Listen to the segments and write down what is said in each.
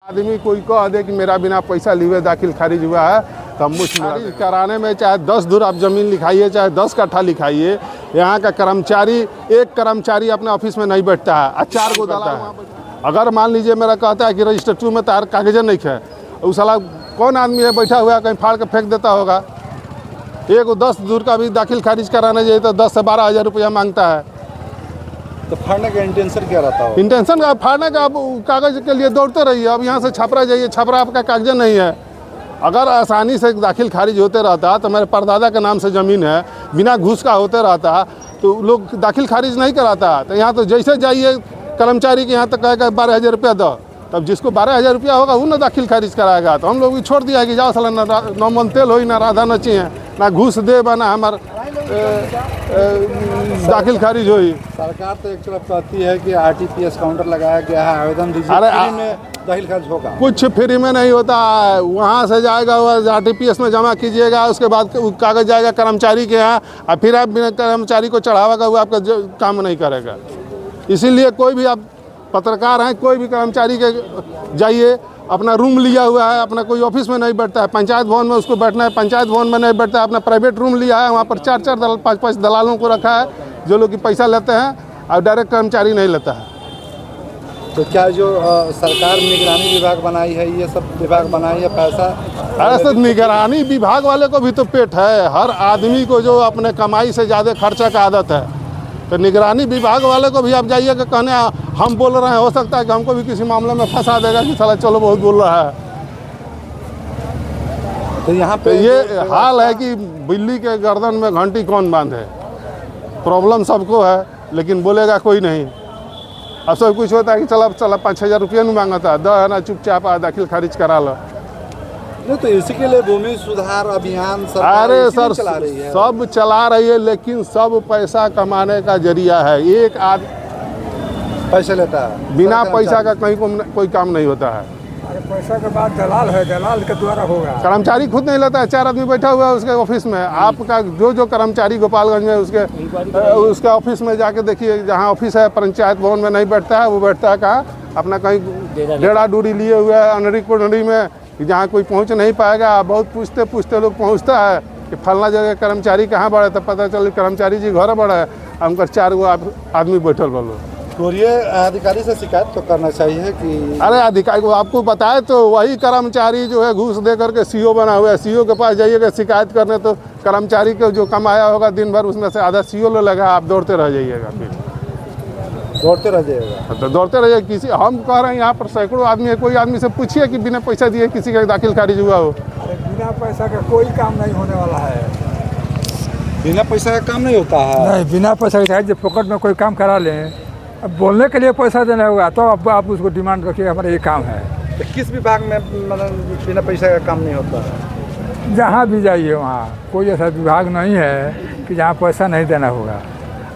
आदमी कोई कह दे कि मेरा बिना पैसा लिए दाखिल खारिज हुआ है तब मुझ कराने में चाहे 10 धुर आप ज़मीन लिखाइए, चाहे 10 कट्ठा लिखाइए, यहाँ का कर्मचारी एक कर्मचारी अपने ऑफिस में नहीं बैठता है और 4 गो दलाल है। अगर मान लीजिए मेरा कहता है कि रजिस्टर 2 में तार कागज़ नहीं है, उस साला कौन आदमी है बैठा हुआ है कहीं फाड़ के फेंक देता होगा। एक 10 धुर का भी दाखिल खारिज कराना चाहिए तो 10 से 12 हज़ार रुपया मांगता है। तो फाड़ने का इंटेंशन क्या रहता है? इंटेंशन का फाड़ने का, आप कागज़ के लिए दौड़ते रहिए। अब यहाँ से छपरा जाइए, छपरा आपका कागज़ नहीं है। अगर आसानी से दाखिल खारिज होते रहता तो मेरे परदादा के नाम से ज़मीन है, बिना घूस का होते रहता तो लोग दाखिल खारिज नहीं कराता। तो यहाँ तो जैसे जाइए कर्मचारी के यहाँ तक कहेगा 12,000 रुपया दो, तब जिसको 12,000 रुपया होगा वो ना दाखिल खारिज कराएगा। तो हम लोग भी छोड़ दिया है कि जाओ साला ना मन तेल हो, ना राधा नची है, ना घूस दे बना हमार दाखिल खारिज होई। सरकार तो एक तरफ कहती है कि RTPS काउंटर लगाया गया है, आवेदन दीजिए, फ्री में दाखिल खारिज होगा। कुछ फ्री में नहीं होता है। वहाँ से जाएगा RTPS में जमा कीजिएगा, उसके बाद कागज़ जाएगा कर्मचारी के यहाँ और फिर आप बिना कर्मचारी को चढ़ावागा वो आपका काम नहीं करेगा। इसीलिए कोई भी आप पत्रकार हैं, कोई भी कर्मचारी के जाइए, अपना रूम लिया हुआ है, अपना कोई ऑफिस में नहीं बैठता है, पंचायत भवन में उसको बैठना है, पंचायत भवन में नहीं बैठता है, अपना प्राइवेट रूम लिया है, वहाँ पर 4-4 दलाल 5-5 दलालों को रखा है जो लोग कि पैसा लेते हैं और डायरेक्ट कर्मचारी नहीं लेता है। तो क्या जो सरकार निगरानी विभाग बनाई है, ये सब विभाग बनाई है, पैसा अरे सर निगरानी विभाग वाले को भी तो पेट है। हर आदमी को जो अपने कमाई से ज़्यादा खर्चा का आदत है, तो निगरानी विभाग वाले को भी आप जाइए कि कहने हम बोल रहे हैं, हो सकता है कि हमको भी किसी मामले में फंसा देगा कि साला चलो बहुत बोल रहा है। तो यहाँ तो ये हाल है कि बिल्ली के गर्दन में घंटी कौन बांधे। प्रॉब्लम सबको है लेकिन बोलेगा कोई नहीं। अब सब कुछ होता है कि चला 5,000 रुपया नहीं मांगता, दो है ना चुपचाप दाखिल खारिज करा लो। नहीं तो इसी के लिए भूमि सुधार अभियान सरकार अरे सर चला रही है। सब चला रही है लेकिन सब पैसा कमाने का जरिया है। एक आदमी पैसे लेता है, बिना पैसा का कहीं कोई काम नहीं होता है। अरे पैसा के बाद दलाल है, दलाल के द्वारा होगा। कर्मचारी खुद नहीं लेता है, 4 आदमी बैठा हुआ है उसके ऑफिस में। आपका जो कर्मचारी गोपालगंज में उसके ऑफिस में जाके देखिए, जहाँ ऑफिस है पंचायत भवन में नहीं बैठता है, वो बैठता है कहाँ, अपना कहीं डेढ़ा डूरी लिए हुए है अनरी कुंडरी में, जहाँ कोई पहुँच नहीं पाएगा। बहुत पूछते पूछते लोग पहुँचता है कि फलना जगह कर्मचारी कहाँ बढ़े, तब पता चल कर्मचारी जी घर बढ़े, हमको 4 गो आदमी बैठल बोलो। तो ये अधिकारी से शिकायत तो करना चाहिए कि अरे अधिकारी को आपको बताए तो वही कर्मचारी जो है घूस दे करके CO बना हुआ है। CO के पास जाइएगा शिकायत करने तो कर्मचारी को जो कमाया होगा दिन भर उसमें से आधा CO ले लगा, आप दौड़ते रह जाइएगा। फिर दौड़ते रह जाएगा तो दौड़ते रहिए। किसी हम कह रहे हैं यहाँ पर सैकड़ों आदमी है, कोई आदमी से पूछिए कि बिना पैसा दिए किसी का दाखिल खारिज हुआ हो। अरे बिना पैसा का कोई काम नहीं होने वाला है। बिना पैसा का काम नहीं होता है। नहीं, बिना पैसा के जो फोकट में कोई काम करा लें, अब बोलने के लिए पैसा देना होगा तो अब आप उसको डिमांड रखिए हमारा ये काम है। तो किस विभाग में मतलब बिना पैसा का काम नहीं होता है? जहाँ भी जाइए वहाँ कोई ऐसा विभाग नहीं है कि जहाँ पैसा नहीं देना होगा।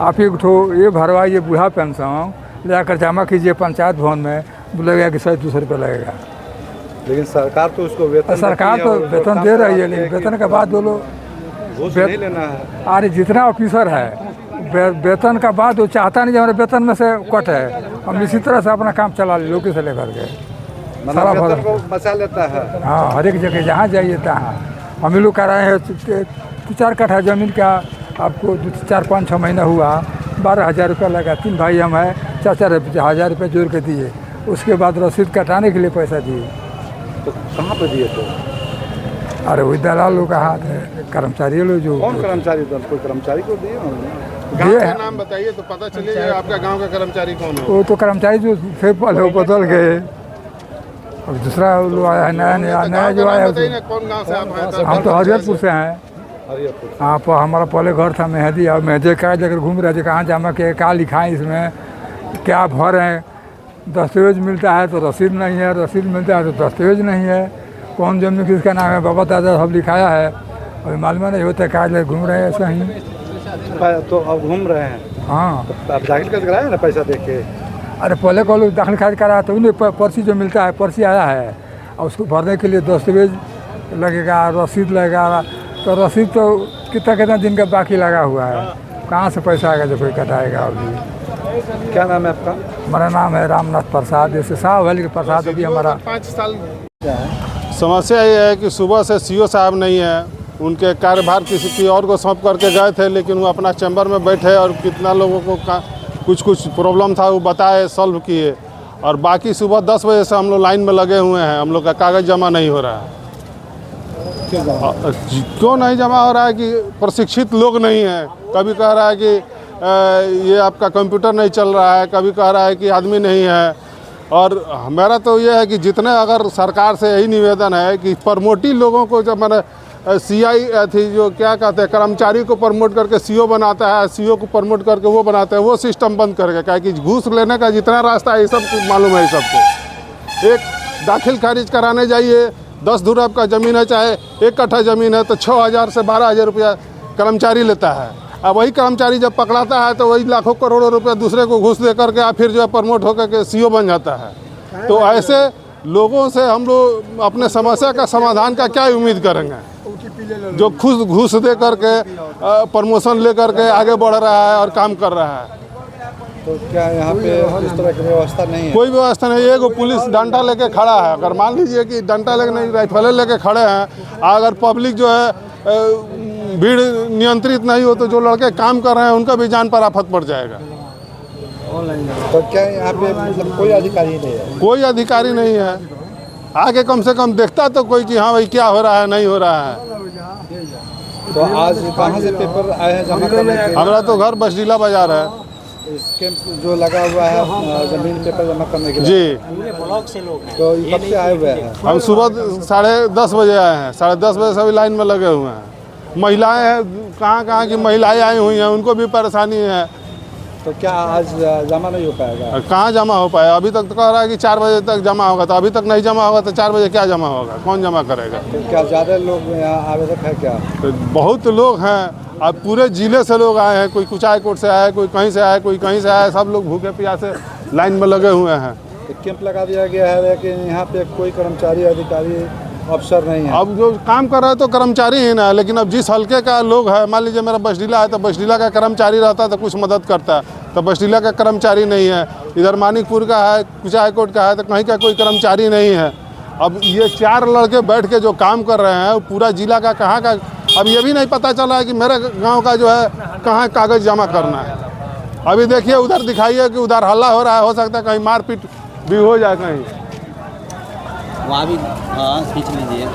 आप एक ठो ये भरवाइए बूढ़ा पेंशन, ले जाकर जमा कीजिए पंचायत भवन में, बोलेगा कि 100-200 रुपये लगेगा। लेकिन सरकार तो उसको वेतन सरकार तो वेतन दे रही है, लेकिन वेतन के बाद वो घूस नहीं लेना है। अरे जितना ऑफिसर है वेतन का बाद वो चाहता नहीं हमारे वेतन में से कट है, हम इसी तरह से अपना काम चला ले लोग से लेकर के मतलब वेतन को बचा लेता है। हाँ, हर एक जगह जहाँ जाइए तहाँ हम लोग कराए हैं 2-4 कट्ठा ज़मीन का, आपको 4-5-6 महीना हुआ, 12,000 रुपया लगा। 3 भाई हम हैं, 4-4 रुपये जोड़ के दिए। उसके बाद रसीद कटाने के लिए पैसा दिए। तो कहाँ पर दिए थे? अरे वही दलाल लोग का हाथ है, कर्मचारी लोग जो। कौन कर्मचारी? कोई कर्मचारी को दिए? गाँव का नाम बताइए तो पता चलेगा आपका गांव का कर्मचारी कौन है। वो तो कर्मचारी जो थे पहले वो बदल गए, अब दूसरा लोग आया है, नया जो आया है। कौन गांव से आप हैं? हम तो हरियरपुर से हैं। हाँ, हमारा पहले घर था मेहदी, और मेहदी का जगह घूम रहे थे, कहाँ जमा के क्या लिखा है इसमें, क्या भर है। दस्तावेज मिलता है तो रसीद नहीं है, रसीद मिलता है तो दस्तावेज नहीं है। कौन जमीन किसका नाम है, बाबा दादा सब लिखाया है, और मालूम नहीं होता क्या जगह घूम रहे हैं ऐसा ही। तो अब घूम रहे हैं। हाँ, तो आप दाखिल कर कराए ना पैसा दे के? अरे पहले को लोग दाखिल खारिज करा तो उन्हें पर्ची जो मिलता है, पर्ची आया है, और उसको भरने के लिए दस्तावेज लगेगा, रसीद लगेगा। तो रसीद तो कितना दिन का बाकी लगा हुआ है, कहाँ से पैसा आएगा जब कोई कटाएगा। अभी क्या नाम है आपका? हमारा नाम है रामनाथ प्रसाद, जैसे साहब है लेकिन प्रसाद अभी हमारा 5 साल। क्या है? समस्या ये है कि सुबह से सीओ साहब नहीं है, उनके कार्यभार किसी और को सौंप करके गए थे, लेकिन वो अपना चैम्बर में बैठे और कितना लोगों को कुछ प्रॉब्लम था वो बताए, सॉल्व किए, और बाकी सुबह 10 बजे से हम लोग लाइन में लगे हुए हैं। हम लोग का कागज़ जमा नहीं हो रहा है। क्यों नहीं जमा हो रहा है कि प्रशिक्षित लोग नहीं हैं। कभी कह रहा है कि ये आपका कंप्यूटर नहीं चल रहा है, कभी कह रहा है कि आदमी नहीं है। और मेरा तो ये है कि जितने, अगर सरकार से यही निवेदन है कि प्रमोटी लोगों को, जब मैंने सीआई थी जो क्या कहते हैं, कर्मचारी को प्रमोट करके सीओ बनाता है, सीओ को प्रमोट करके वो बनाता है, वो सिस्टम बंद करके, क्या कि घूस लेने का जितना रास्ता है ये सब मालूम है सबको। एक दाखिल खारिज कराने जाइए, 10 धुरा का ज़मीन है, चाहे 1 कट्ठा ज़मीन है, तो 6,000 से 12,000 रुपया कर्मचारी लेता है। अब वही कर्मचारी जब पकड़ाता है तो वही लाखों करोड़ों रुपया दूसरे को घूस दे करके फिर जो है प्रमोट होकर के सीओ बन जाता है। तो ऐसे लोगों से हम लोग अपने समस्या का समाधान का क्या उम्मीद करेंगे, जो खुद घूस दे करके प्रमोशन ले करके आगे बढ़ रहा है और काम कर रहा है। तो क्या यहाँ पे इस तरह की व्यवस्था नहीं है? कोई व्यवस्था नहीं है। एगो पुलिस डंडा लेके खड़ा है, अगर मान लीजिए कि डंडा लेके नहीं, राइफल लेके खड़े हैं, अगर पब्लिक जो है भीड़ नियंत्रित नहीं हो तो जो लड़के काम कर रहे हैं उनका भी जान पर आफत पड़ जाएगा। तो क्या यहाँ पे मतलब कोई अधिकारी नहीं है? कोई अधिकारी नहीं है। आगे कम से कम देखता तो कोई कि हाँ भाई क्या हो रहा है, नहीं हो रहा है। तो आज कहाँ से पेपर आए हैं जमा करने के लिए? हमारा तो घर बसडीला बाजार है। इस कैंप जो लगा हुआ है जमीन पेपर जमा करने के लिए जी, तो ये कब से आए हुए हैं? हम सुबह 10:30 बजे आए हैं। 10:30 बजे से अभी लाइन में लगे हुए हैं। महिलाएं हैं, कहाँ की महिलाएं आई हुई हैं, उनको भी परेशानी है। तो क्या आज जमा नहीं हो पाएगा? कहाँ जमा हो पाया? अभी तक तो कह रहा है कि 4 बजे तक जमा होगा, तो अभी तक नहीं जमा होगा तो 4 बजे क्या जमा होगा? कौन जमा करेगा? तो क्या ज़्यादा लोग यहाँ आवेदक है क्या? तो बहुत लोग हैं, अब पूरे ज़िले से लोग आए हैं। कोई कुचायकोट से आए, कोई कहीं से आए, कोई कहीं से आए, सब लोग भूखे प्यासे लाइन में लगे हुए हैं। तो कैंप लगा दिया गया है लेकिन यहाँ पे कोई कर्मचारी, अधिकारी, अफसर नहीं है। अब जो काम कर रहा है तो कर्मचारी ही ना, लेकिन अब जिस हल्के का लोग है, मान लीजिए मेरा बसडीला है तो बसडीला का कर्मचारी रहता है तो कुछ मदद करता है, तो बसडीला का कर्मचारी नहीं है। इधर मानिकपुर का है, कुचायकोट का है, तो कहीं का कोई कर्मचारी नहीं है। अब ये 4 लड़के बैठ के जो काम कर रहे हैं पूरा जिला का कहाँ का, अब ये भी नहीं पता चला है कि मेरे गाँव का जो है कहाँ कागज़ जमा करना है। अभी देखिए उधर दिखाइए कि उधर हल्ला हो रहा है, हो सकता है कहीं मारपीट भी हो जाए कहीं। वहाँ भी खींच लीजिए।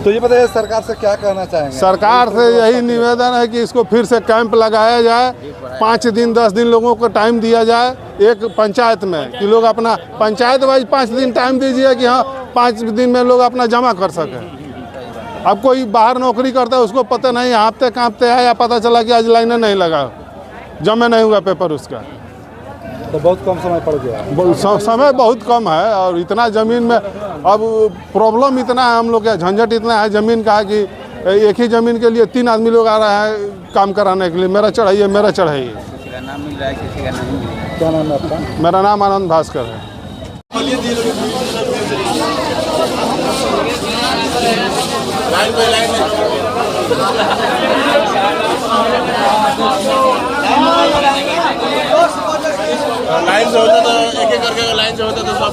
तो ये बताइए सरकार से क्या कहना चाहेंगे? सरकार से यही निवेदन है कि इसको फिर से कैंप लगाया जाए, 5 दिन 10 दिन लोगों को टाइम दिया जाए एक पंचायत में, कि लोग अपना पंचायत वाइज 5 दिन टाइम दीजिए कि हाँ 5 दिन में लोग अपना जमा कर सकें। अब कोई बाहर नौकरी करता है उसको पता नहीं, हाँफते काँपते है या पता चला कि आज लाइन नहीं लगा, जमा नहीं हुआ पेपर उसका, तो बहुत कम समय पड़ गया। समय बहुत कम है। और इतना ज़मीन में अब प्रॉब्लम इतना है, हम लोग का झंझट इतना है ज़मीन का कि एक ही ज़मीन के लिए 3 आदमी लोग आ रहा है काम कराने के लिए, मेरा चढ़ाइए मेरा चढ़ाइए। किसी का नाम मिल रहा है, किसी का नहीं मिल रहा है। क्या नाम है आपका? मेरा नाम आनंद भास्कर है। लाइन से होता तो एक एक करके लाइन से होता तो सब